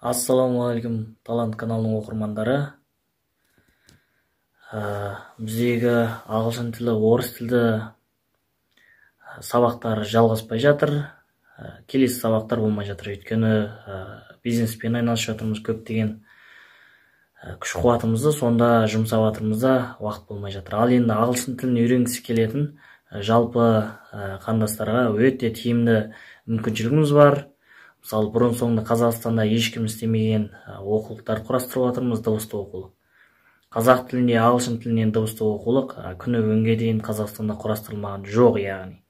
Ассаламуалейкум, Талант каналының оқырмандары. Біздегі ағылшын тілі, орыс тілді сабақтар жалғаспай жатыр. Келесі сабақтар болмай жатыр. Өйткені бизнеспен айналысып жатырмыз, көптеген күш қуатымызды сонда жұмсап жатырмыз да уақыт болмай жатыр. Ал енді ағылшын тілін үйренгісі келетін жалпы қандастарға өте тиімді мүмкіншілігіміз бар. Мысалы, бұрын соңды Қазақстанда ешкім істемеген оқулықтар құрастырып жатырмыз, дыбысты оқулық. Қазақ тілінде ағылшын тілінен дыбысты оқулық күні бүгінге дейін Қазақстанда құрастырылмаған жоқ, яғни.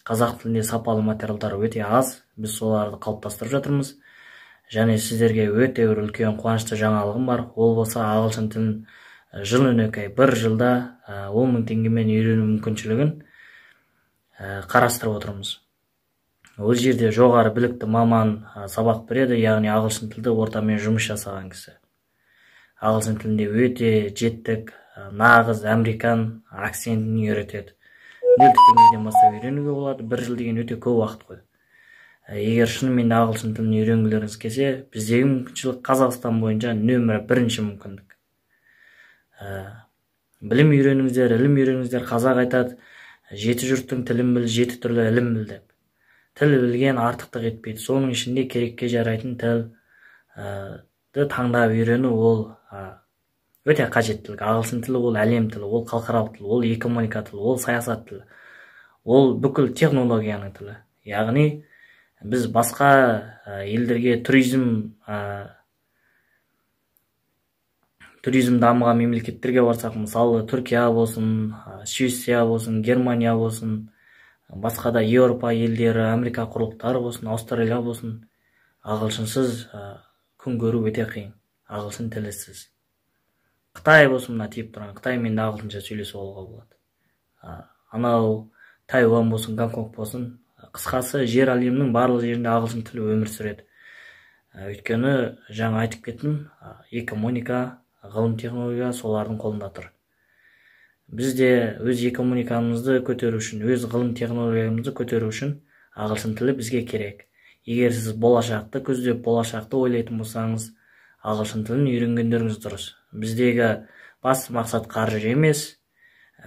Қазақ тілінде сапалы материалдар өте аз, біз соларды қалыптастырып жатырмыз. Және сіздерге өте бір үлкен қуанышты жаңалығым бар. Ол болса, ағылшын тілін жыл өнекей, бір жылда 10.000 теңгемен үйрену мүмкіншілігін қарастырып отырмыз. Ол жерде жоғары білікті маман сабақ береді, яғни ағылшын тілді ортамен жұмыс жасаған кісі. Ағылшын тілінде өте жеттік, нағыз американ акцентін үйретеді. 0 теңгеден бастап үйренуге болады, 1 жыл деген өте көп уақыт қой. Егер шынымен ағылшын тілін үйренгілеріңіз келсе, біздегі мүмкіншілік Қазақстан бойынша нөмірі 1-ші мүмкіндік. Білім үйреніңіздер, ілім үйреніңіздер. Қазақ айтады, 7 жұрттың тілін біл, 7 түрлі ілім біл деп. Тіл білген артықтық етпейді. Соның ішінде керекке жарайтын тілді таңдап үйрену ол өте қажеттілік. Ағылшын тілі ол әлем тілі, ол халықаралық тіл, ол экономика тілі, ол саясат тілі. Ол бүкіл технологияның тілі. Яғни біз басқа елдерге туризм дамыған мемлекеттерге барсақ, мысалы Түркия болсын, Швеция болсын, Германия болсын, басқа да Еуропа елдері, Америка құрлықтары болсын, Австралия болсын, ағылшынсыз күн көру өте қиын, ағылшын тілісіз. Қытай болсын, мына тиіп тұрған, Қытаймен де ағылшынша сөйлесіп алуға болады. Анау Тайвань болсын, Гонконг болсын, қысқасы жер әлемінің барлық жерінде ағылшын тілі өмір сүреді. Өйткені жаңа айтып кеттім, экономика, ғылым, технология солардың қолында тұр. Біз де өз экономикамызды көтеру үшін, өз ғылым технологиямызды көтеру үшін ағылшын тілі бізге керек. Егер сіз болашақты көздеп, болашақты ойлайтын болсаңыз, ағылшын тілін үйренгендеріңіз дұрыс. Біздегі басты мақсат қаржы емес.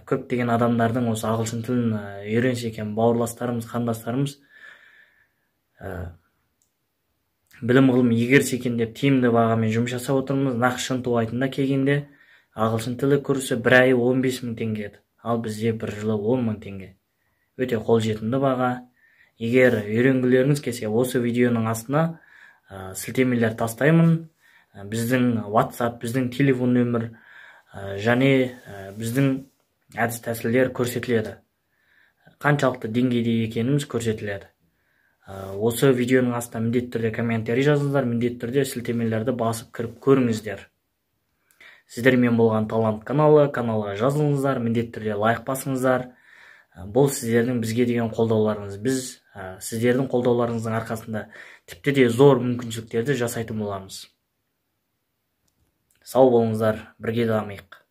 Көптеген адамдардың осы ағылшын тілін үйренсе екен, бауырластарымыз, қандастарымыз білім ғылым игерсе екен деп тиімді бағамен жұмыс жасап отырмыз. Нақ Шынтуайтында келгенде ағылшын тілі курсы 1 айы 15.000 теңге еді. Ал бізде 1 жылы 10.000 теңге. Өте қолжетімді баға. Егер үйренгілеріңіз келсе, осы видеоның астына сілтемелер тастаймын. Біздің WhatsApp, біздің телефон нөмір және біздің әдіс тәсілдер көрсетіледі. Қаншалықты деңгейде екеніміз көрсетіледі. Осы видеоның астына міндетті түрде комментарий жазыңыздар, міндетті түрде сілтемелерді басып кіріп көріңіздер. Сіздермен болған Талант каналы, каналға жазылыңыздар, міндетті түрде лайк басыңыздар. Бұл сіздердің бізге деген қолдауларыңыз. Біз сіздердің қолдауларыңыздың арқасында тіпті де зор мүмкіншіліктерді жасайтын боламыз. Сау болыңыздар, бірге дамиық.